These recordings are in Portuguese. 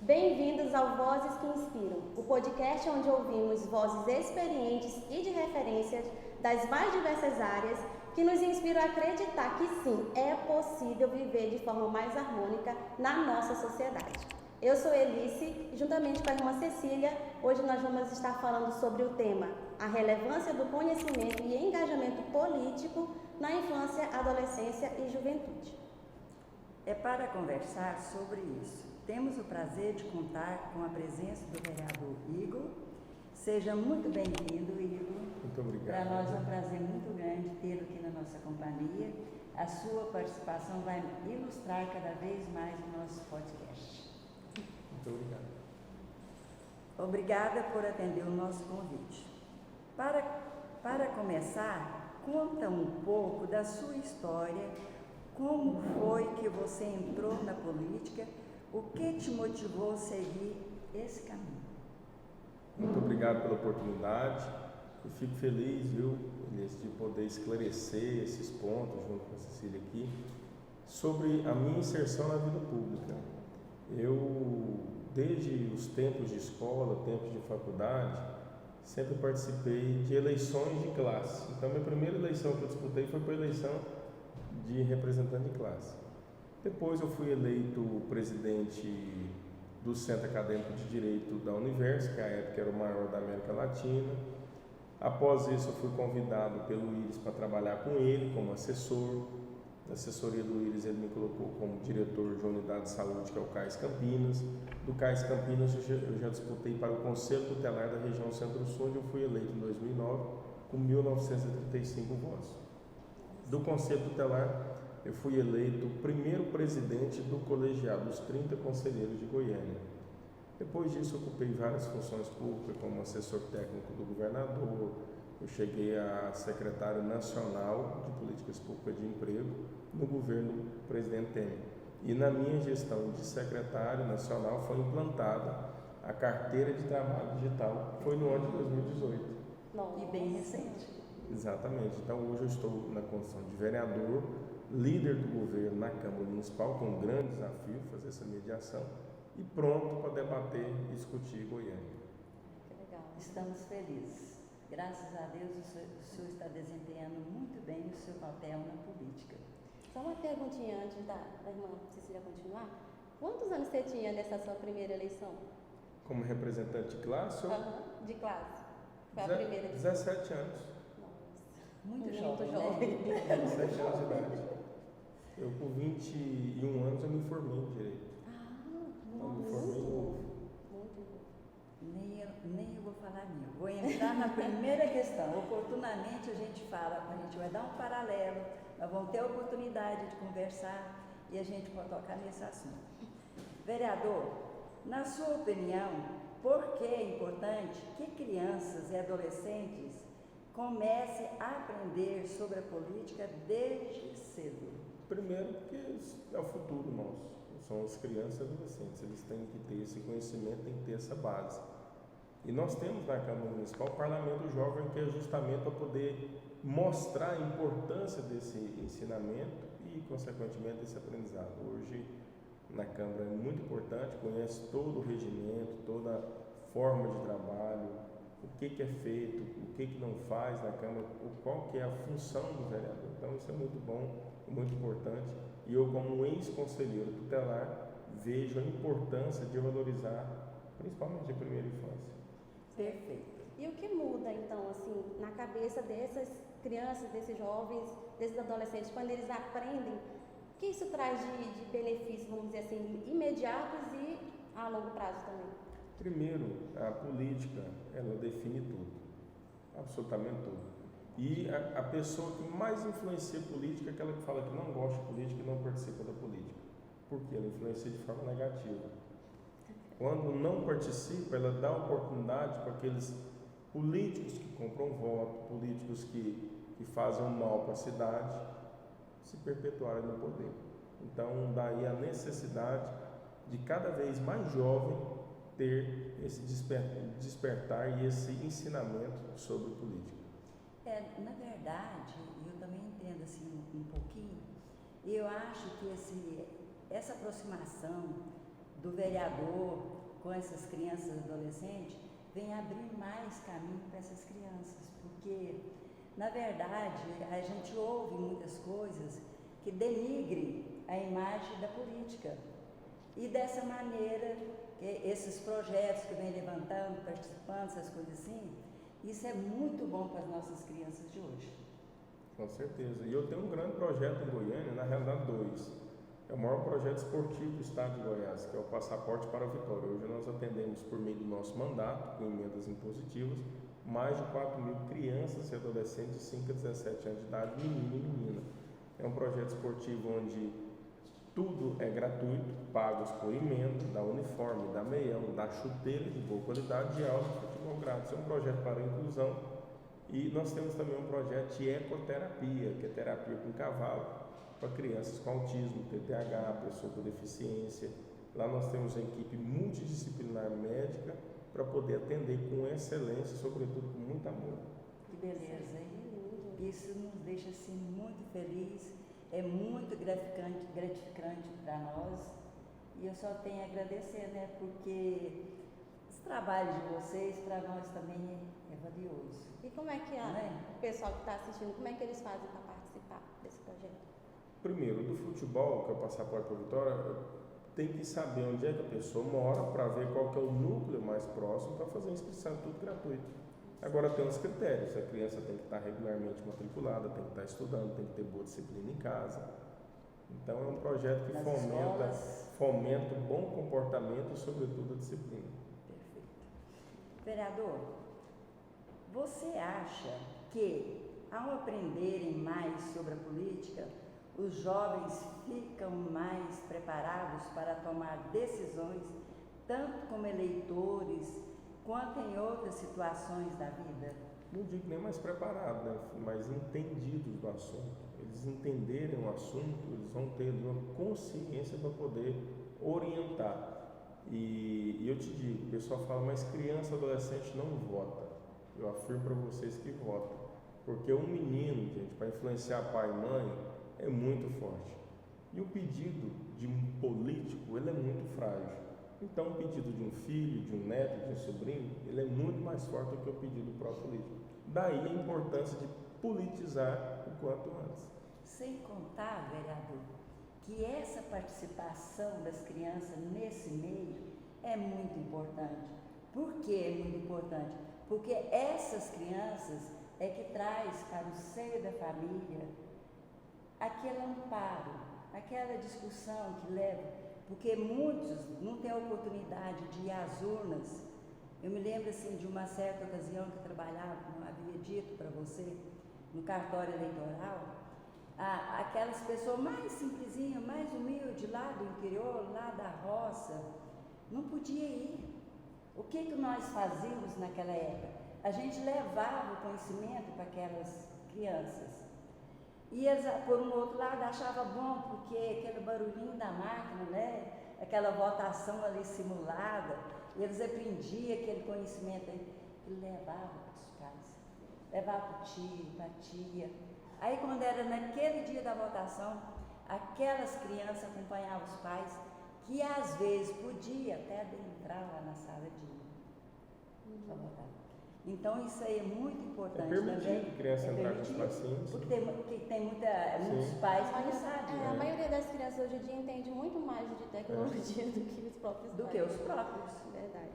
Bem-vindos ao Vozes que Inspiram, o podcast onde ouvimos vozes experientes e de referências das mais diversas áreas que nos inspiram a acreditar que sim, é possível viver de forma mais harmônica na nossa sociedade. Eu sou Elice e juntamente com a irmã Cecília, hoje nós vamos estar falando sobre o tema a relevância do conhecimento e engajamento político na infância, adolescência e juventude. É para conversar sobre isso. Temos o prazer de contar com a presença do vereador Igor. Seja muito bem-vindo, Igor. Muito obrigado. Para nós é um prazer muito grande tê-lo aqui na nossa companhia. A sua participação vai ilustrar cada vez mais o nosso podcast. Muito obrigado. Obrigada por atender o nosso convite. Para começar, conta um pouco da sua história, como foi que você entrou na política, o que te motivou a seguir esse caminho? Muito obrigado pela oportunidade. Eu fico feliz, viu, de poder esclarecer esses pontos junto com a Cecília aqui, sobre a minha inserção na vida pública. Eu, desde os tempos de escola, tempos de faculdade, sempre participei de eleições de classe. Então, minha primeira eleição que eu disputei foi para a eleição de representante de classe. Depois eu fui eleito presidente do Centro Acadêmico de Direito da Universo, que à época era o maior da América Latina. Após isso eu fui convidado pelo Iris para trabalhar com ele como assessor. Na assessoria do Iris ele me colocou como diretor de unidade de saúde, que é o CAIS Campinas. Do CAIS Campinas eu já disputei para o Conselho Tutelar da região Centro-Sul, onde eu fui eleito em 2009 com 1.935 votos. Do Conselho Tutelar eu fui eleito o primeiro presidente do colegiado dos 30 conselheiros de Goiânia. Depois disso, ocupei várias funções públicas, como assessor técnico do governador. Eu cheguei a secretário nacional de políticas públicas de emprego no governo do presidente Temer. E na minha gestão de secretário nacional foi implantada a carteira de trabalho digital, foi no ano de 2018. Nossa. E bem recente. Exatamente. Então hoje eu estou na condição de vereador, líder do governo na Câmara Municipal, com um grande desafio, fazer essa mediação, e pronto para debater e discutir Goiânia. Que legal. Estamos felizes. Graças a Deus o senhor está desempenhando muito bem o seu papel na política. Só uma perguntinha antes da irmã Cecília continuar. Quantos anos você tinha nessa sua primeira eleição? Como representante de classe? De classe. Foi a primeira. 17 anos. Nossa. Muito jovem. né? 17 anos de idade. Eu com 21 anos eu me formei em Direito. Eu me formei novo. Nem eu vou falar minha. Vou entrar na primeira questão. Oportunamente a gente fala, a gente vai dar um paralelo, nós vamos ter a oportunidade de conversar e a gente pode tocar nesse assunto. Vereador, na sua opinião, por que é importante que crianças e adolescentes comecem a aprender sobre a política desde cedo? Primeiro porque é o futuro nosso. São as crianças e adolescentes. Eles têm que ter esse conhecimento, têm que ter essa base. E nós temos na Câmara Municipal o Parlamento Jovem, que é justamente para poder mostrar a importância desse ensinamento e, consequentemente, desse aprendizado. Hoje, na Câmara é muito importante, conhece todo o regimento, toda a forma de trabalho, o que é feito, o que não faz na Câmara, qual que é a função do vereador. Então, isso é muito bom, muito importante. E eu, como um ex-conselheiro tutelar, vejo a importância de valorizar, principalmente a primeira infância. Perfeito. E o que muda, então, assim, na cabeça dessas crianças, desses jovens, desses adolescentes, quando eles aprendem, o que isso traz de benefícios, vamos dizer assim, imediatos e a longo prazo também? Primeiro, a política, ela define tudo, absolutamente tudo. E a pessoa que mais influencia a política é aquela que fala que não gosta de política e não participa da política. Porque ela influencia de forma negativa. Quando não participa, ela dá oportunidade para aqueles políticos que compram voto, políticos que fazem mal para a cidade, se perpetuarem no poder. Então, daí a necessidade de cada vez mais jovem ter esse despertar e esse ensinamento sobre política. Na verdade, eu também entendo assim um pouquinho, eu acho que essa aproximação do vereador com essas crianças e adolescentes vem abrir mais caminho para essas crianças, porque, na verdade, a gente ouve muitas coisas que denigrem a imagem da política. E dessa maneira, esses projetos que vem levantando, participando, essas coisas assim, isso é muito bom para as nossas crianças de hoje. Com certeza. E eu tenho um grande projeto em Goiânia, na realidade 2. É o maior projeto esportivo do estado de Goiás, que é o Passaporte para a Vitória. Hoje nós atendemos, por meio do nosso mandato, com emendas impositivas, mais de 4.000 crianças e adolescentes de 5 a 17 anos de idade, menino e menina. É um projeto esportivo onde tudo é gratuito, pagos por emenda, da uniforme, da meião, da chuteira de boa qualidade, de aula de futebol grátis. É um projeto para a inclusão. E nós temos também um projeto de ecoterapia, que é terapia com cavalo, para crianças com autismo, TDAH, pessoa com deficiência. Lá nós temos uma equipe multidisciplinar médica para poder atender com excelência, sobretudo com muito amor. Que beleza, hein? Isso nos deixa assim muito feliz, é muito gratificante para nós, e eu só tenho a agradecer, né? Porque esse trabalho de vocês para nós também é valioso. E como é que o pessoal que está assistindo, como é que eles fazem para participar desse projeto? Primeiro, do futebol, que é o Passaporte para a Vitória, tem que saber onde é que a pessoa mora para ver qual que é o núcleo mais próximo para fazer a inscrição, tudo gratuito. Agora tem os critérios, a criança tem que estar regularmente matriculada, tem que estar estudando, tem que ter boa disciplina em casa. Então é um projeto que fomenta o bom comportamento e sobretudo a disciplina. Perfeito. Vereador, você acha que ao aprenderem mais sobre a política, os jovens ficam mais preparados para tomar decisões, tanto como eleitores, quanto em outras situações da vida? Não digo nem mais preparados, né? Mas entendidos do assunto. Eles entenderem o assunto, eles vão ter uma consciência para poder orientar. E eu te digo, o pessoal fala, mas criança e adolescente não vota. Eu afirmo para vocês que votam. Porque um menino, gente, para influenciar pai e mãe, é muito forte. E o pedido de um político, ele é muito frágil. Então, o pedido de um filho, de um neto, de um sobrinho, ele é muito mais forte do que o pedido do próprio político. Daí a importância de politizar o quanto antes. Sem contar, vereador, que essa participação das crianças nesse meio é muito importante. Por que é muito importante? Porque essas crianças é que traz para o seio da família aquele amparo, aquela discussão que leva, porque muitos não têm a oportunidade de ir às urnas. Eu me lembro assim de uma certa ocasião que eu trabalhava, como havia dito para você, no cartório eleitoral, aquelas pessoas mais simplesinhas, mais humildes, lá do interior, lá da roça, não podia ir. O que nós fazíamos naquela época? A gente levava o conhecimento para aquelas crianças. E eles, por um outro lado, achavam bom, porque aquele barulhinho da máquina, né? Aquela votação ali simulada, eles aprendiam aquele conhecimento aí, e levavam para os pais, levavam para o tio, para a tia. Aí, quando era naquele dia da votação, aquelas crianças acompanhavam os pais, que às vezes podia até adentrar lá na sala de votar. Então, isso aí é muito importante também. É permitido criança entrar com os pacientes. Porque tem muitos pais que não sabem. A maioria das crianças hoje em dia entende muito mais de tecnologia do que os próprios pais. Do que os próprios. Verdade.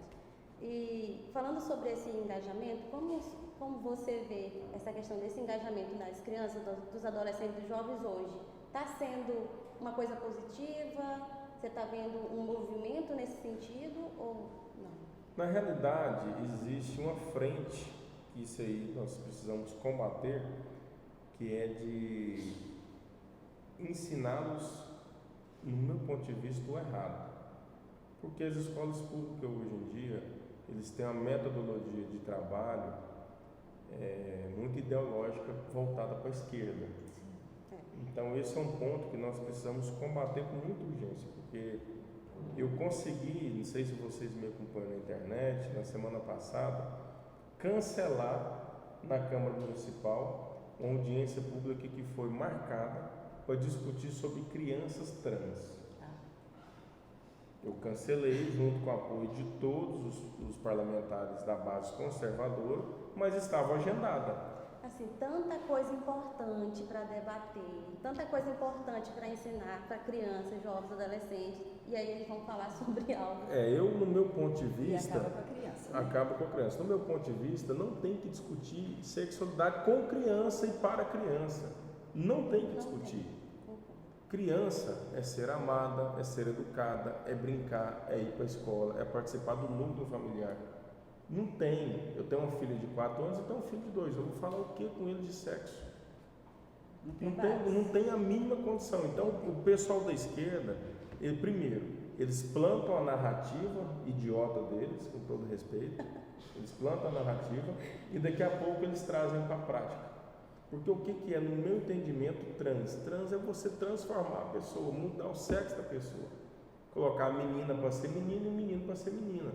E falando sobre esse engajamento, como você vê essa questão desse engajamento nas crianças, dos adolescentes, dos jovens hoje? Está sendo uma coisa positiva? Você está vendo um movimento nesse sentido ou não? Na realidade, existe uma frente que isso aí nós precisamos combater, que é de ensiná-los, no meu ponto de vista, o errado. Porque as escolas públicas hoje em dia, eles têm uma metodologia de trabalho muito ideológica voltada para a esquerda. Então esse é um ponto que nós precisamos combater com muita urgência, porque eu consegui, não sei se vocês me acompanham na internet, na semana passada, cancelar na Câmara Municipal uma audiência pública que foi marcada para discutir sobre crianças trans. Eu cancelei junto com o apoio de todos os parlamentares da base conservadora, mas estava agendada. Assim, tanta coisa importante para debater, tanta coisa importante para ensinar para crianças, jovens, adolescentes, e aí eles vão falar sobre algo. Eu, no meu ponto de vista... E acaba com a criança. Né? Acaba com a criança. No meu ponto de vista, não tem que discutir sexualidade com criança e para criança. Não tem que discutir. Criança é ser amada, é ser educada, é brincar, é ir para a escola, é participar do núcleo familiar. Não tem. Eu tenho uma filha de 4 anos e tenho um filho de 2. Eu vou falar o que com ele de sexo? Não tem a mínima condição. Então, o pessoal da esquerda, primeiro, eles plantam a narrativa idiota deles, com todo respeito. Eles plantam a narrativa e daqui a pouco eles trazem para a prática. Porque o que é, no meu entendimento, trans? Trans é você transformar a pessoa, mudar o sexo da pessoa. Colocar a menina para ser menina e o menino para ser menina.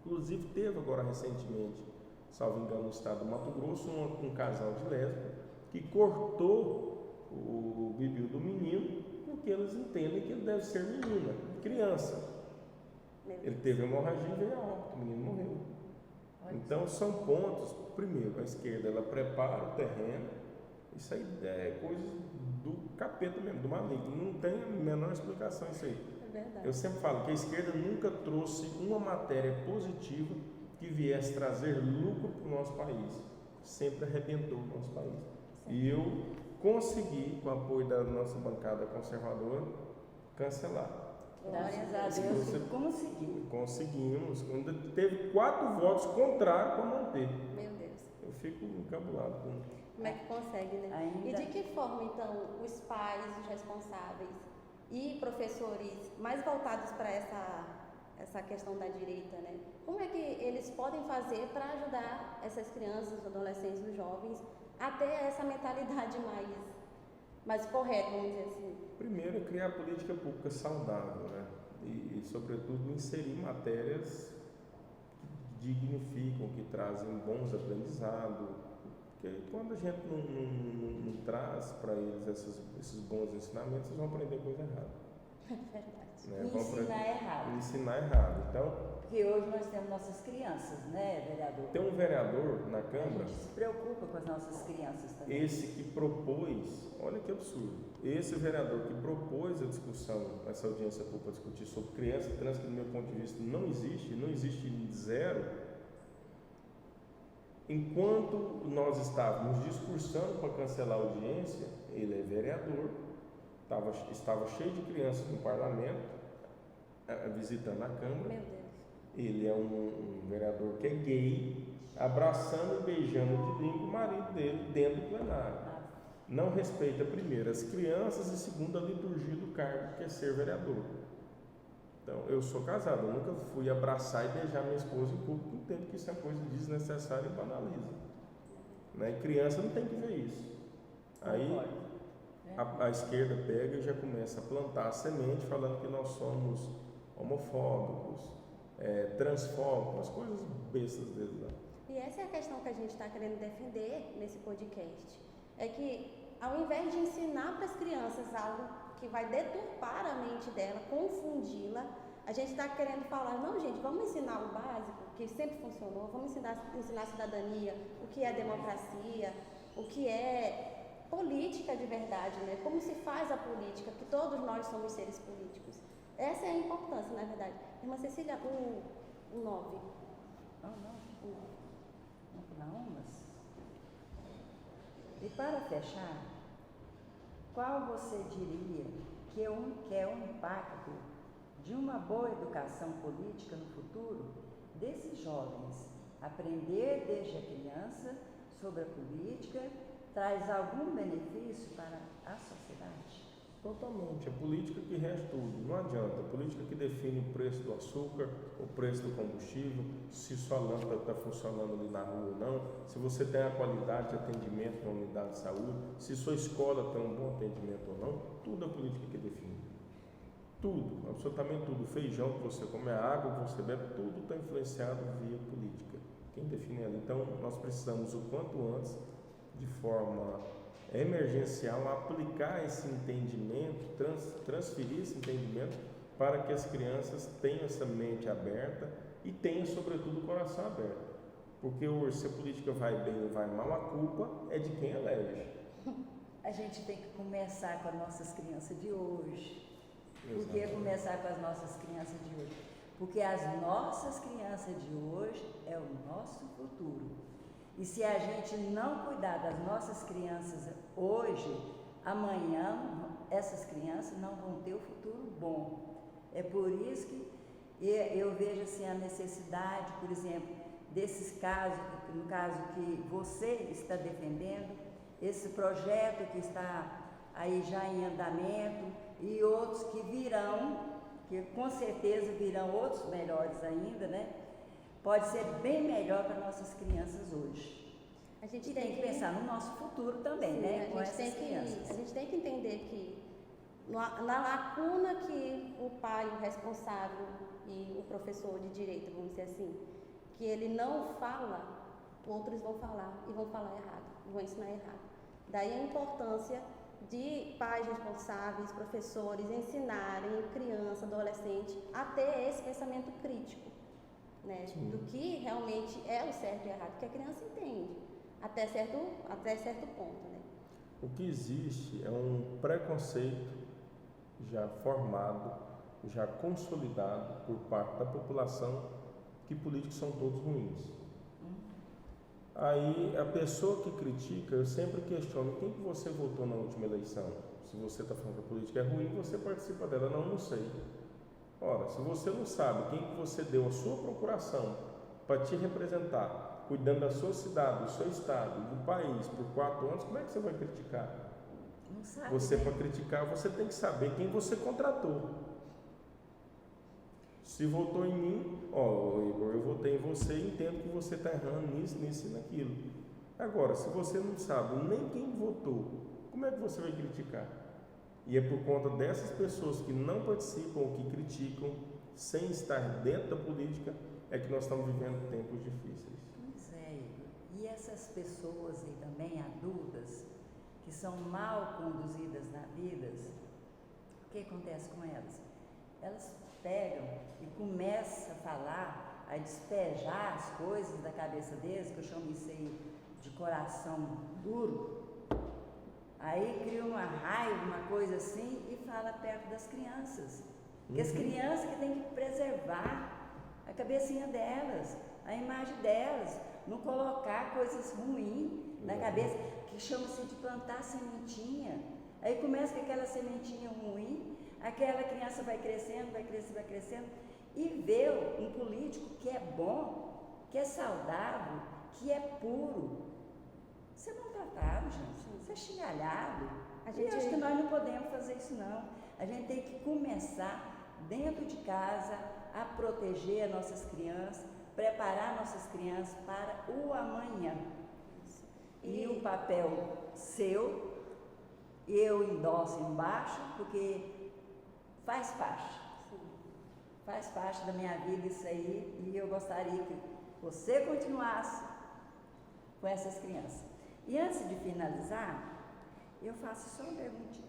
Inclusive, teve agora recentemente, salvo engano, no estado do Mato Grosso, um casal de lésbicas que cortou o bibiu do menino porque eles entendem que ele deve ser menina, criança. Ele teve hemorragia e veio a óbito, o menino morreu. Então, são pontos. Primeiro, a esquerda, ela prepara o terreno. Isso aí é coisa do capeta mesmo, do maligno. Não tem a menor explicação isso aí. Eu sempre falo que a esquerda nunca trouxe uma matéria positiva que viesse trazer lucro para o nosso país. Sempre arrebentou o nosso país. E eu consegui, com o apoio da nossa bancada conservadora, cancelar. Graças a Deus você conseguiu. Conseguimos. Teve 4 votos contrários para manter. Meu Deus. Eu fico encabulado com... Como é que consegue, né? Ainda... E de que forma, então, os pais, os responsáveis e professores mais voltados para essa questão da direita, né? Como é que eles podem fazer para ajudar essas crianças, os adolescentes, os jovens a ter essa mentalidade mais correta, vamos dizer assim? Primeiro, é criar política pública saudável, né? E sobretudo, inserir matérias que dignificam, que trazem bons aprendizados. Porque quando a gente não traz para eles esses bons ensinamentos, eles vão aprender coisa errada. Verdade. Né? Ensinar errado. Ensinar errado. Então, porque hoje nós temos nossas crianças, né, vereador? Tem um vereador na Câmara. A gente se preocupa com as nossas crianças também. Esse que propôs, olha que absurdo, esse vereador que propôs a discussão, essa audiência pública para discutir sobre criança trans, que do meu ponto de vista não existe zero. Enquanto nós estávamos discursando para cancelar a audiência, ele é vereador, estava cheio de crianças no parlamento, visitando a Câmara. Meu Deus. Ele é um vereador que é gay, abraçando e beijando de língua o marido dele dentro do plenário. Não respeita, primeiro, as crianças e, segundo, a liturgia do cargo, que é ser vereador. Então, eu sou casado, eu nunca fui abraçar e beijar minha esposa em público, entendo que isso é coisa desnecessária e banaliza. Né? Criança não tem que ver isso. Aí a esquerda pega e já começa a plantar a semente, falando que nós somos homofóbicos, transfóbicos, as coisas bestas deles lá. E essa é a questão que a gente está querendo defender nesse podcast. É que, ao invés de ensinar para as crianças algo que vai deturpar a mente dela, confundi-la, a gente está querendo falar, não, gente, vamos ensinar o básico, que sempre funcionou, vamos ensinar a cidadania, o que é democracia, o que é política de verdade, né? Como se faz a política, que todos nós somos seres políticos. Essa é a importância, na verdade. Irmã Cecília, o 9. Vamos para umas. E para fechar, qual você diria que é o impacto de uma boa educação política no futuro desses jovens? Aprender desde a criança sobre a política traz algum benefício para a sociedade? Totalmente. A política que rege tudo. Não adianta. A política que define o preço do açúcar, o preço do combustível, se sua lâmpada está funcionando ali na rua ou não, se você tem a qualidade de atendimento na unidade de saúde, se sua escola tem um bom atendimento ou não, tudo é a política que define. Tudo, absolutamente tudo. O feijão que você come, a água que você bebe, tudo está influenciado via política. Quem define ela? Então, nós precisamos o quanto antes, de forma emergencial, aplicar esse entendimento, transferir esse entendimento para que as crianças tenham essa mente aberta e tenham, sobretudo, o coração aberto. Porque se a política vai bem ou vai mal, a culpa é de quem elege. A gente tem que começar com as nossas crianças de hoje. Por que Exatamente. começar com as nossas crianças de hoje? Porque as nossas crianças de hoje é o nosso futuro. E se a gente não cuidar das nossas crianças hoje, amanhã essas crianças não vão ter o futuro bom. É por isso que eu vejo assim a necessidade, por exemplo, desses casos, no caso que você está defendendo, esse projeto que está aí já em andamento e outros que virão, que com certeza virão outros melhores ainda, né? Pode ser bem melhor para nossas crianças hoje. A gente E tem que pensar no nosso futuro também, sim, né? Com a gente essas crianças. a gente tem que entender que na lacuna que o pai, o responsável e o professor de direito, vamos dizer assim, que ele não fala, outros vão falar e vão falar errado, vão ensinar errado. Daí a importância de pais responsáveis, professores ensinarem criança, adolescente a ter esse pensamento crítico, né? Do que realmente é o certo e errado, que a criança entende até certo ponto, né? O que existe é um preconceito já formado, já consolidado por parte da população que políticos são todos ruins. Aí a pessoa que critica, eu sempre questiono: quem que você votou na última eleição? Se você está falando que a política é ruim, você participa dela. Não sei. Ora, se você não sabe quem que você deu a sua procuração para te representar, cuidando da sua cidade, do seu estado, do país por 4 anos, como é que você vai criticar? Não sabe, Você, né? para criticar, você tem que saber quem você contratou. Se votou em mim, Igor, eu votei em você e entendo que você está errando nisso, nisso e naquilo. Agora, se você não sabe nem quem votou, como é que você vai criticar? E é por conta dessas pessoas que não participam ou que criticam, sem estar dentro da política, é que nós estamos vivendo tempos difíceis. Pois é, Igor. E essas pessoas aí também, adultas, que são mal conduzidas na vida, o que acontece com elas? Elas pegam e começam a falar, a despejar as coisas da cabeça deles, que eu chamo isso aí de coração duro. Aí cria uma raiva, uma coisa assim, e fala perto das crianças. Porque as crianças que têm que preservar a cabecinha delas, a imagem delas, não colocar coisas ruins na cabeça, que chama-se de plantar sementinha. Aí começa com aquela sementinha ruim, aquela criança vai crescendo, e vê um político que é bom, que é saudável, que é puro. Isso é maltratado, gente. Isso é xingalhado. Eu acho que nós não podemos fazer isso, não. A gente tem que começar dentro de casa a proteger as nossas crianças, preparar nossas crianças para o amanhã. E o papel seu, eu endosso embaixo, porque faz parte. Faz parte da minha vida isso aí, e eu gostaria que você continuasse com essas crianças. E antes de finalizar, eu faço só uma perguntinha.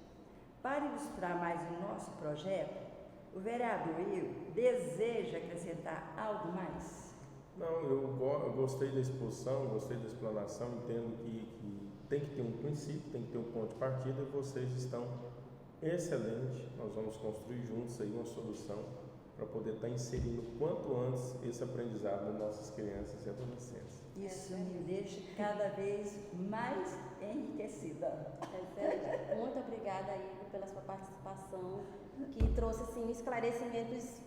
Para ilustrar mais o nosso projeto, o vereador Igor deseja acrescentar algo mais? Não, eu gostei da exposição, gostei da explanação, entendo que tem que ter um princípio, tem que ter um ponto de partida, e vocês estão excelentes. Nós vamos construir juntos aí uma solução para poder estar inserindo quanto antes esse aprendizado nas nossas crianças e adolescentes. Isso me deixa cada vez mais enriquecida. Muito obrigada, Igor, pela sua participação, que trouxe assim esclarecimentos,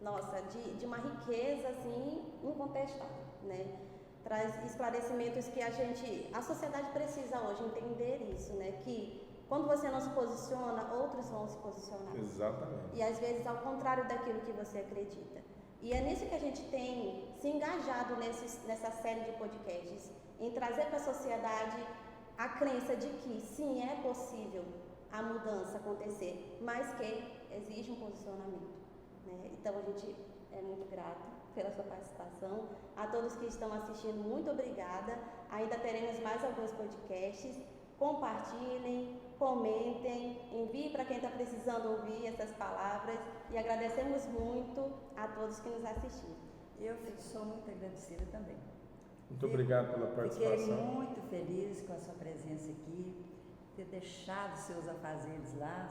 nossa, de uma riqueza assim incontestável, né? Traz esclarecimentos que a sociedade precisa hoje entender isso, né? Que quando você não se posiciona, outros vão se posicionar. Exatamente. E às vezes ao contrário daquilo que você acredita. E é nisso que a gente tem se engajado nessa série de podcasts, em trazer para a sociedade a crença de que sim, é possível a mudança acontecer, mas que exige um posicionamento, né? Então a gente é muito grato pela sua participação. A todos que estão assistindo, muito obrigada. Ainda teremos mais alguns podcasts. Compartilhem, comentem, enviem para quem está precisando ouvir essas palavras e agradecemos muito a todos que nos assistiram. Eu sou muito agradecida também. Muito obrigado pela participação. Fiquei muito feliz com a sua presença aqui, ter deixado seus afazeres lá,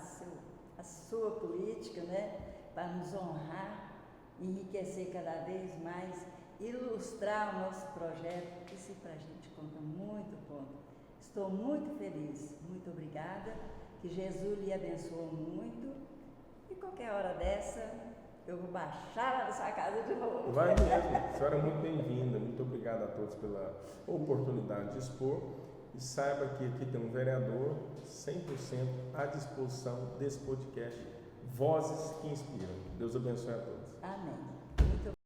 a sua política, né, para nos honrar, enriquecer cada vez mais, ilustrar o nosso projeto. Isso para a gente conta muito ponto. Estou muito feliz, muito obrigada, que Jesus lhe abençoe muito e qualquer hora dessa eu vou baixar lá na sua casa de novo. Vai mesmo, a senhora é muito bem-vinda, muito obrigado a todos pela oportunidade de expor e saiba que aqui tem um vereador 100% à disposição desse podcast, Vozes que Inspiram. Deus abençoe a todos. Amém.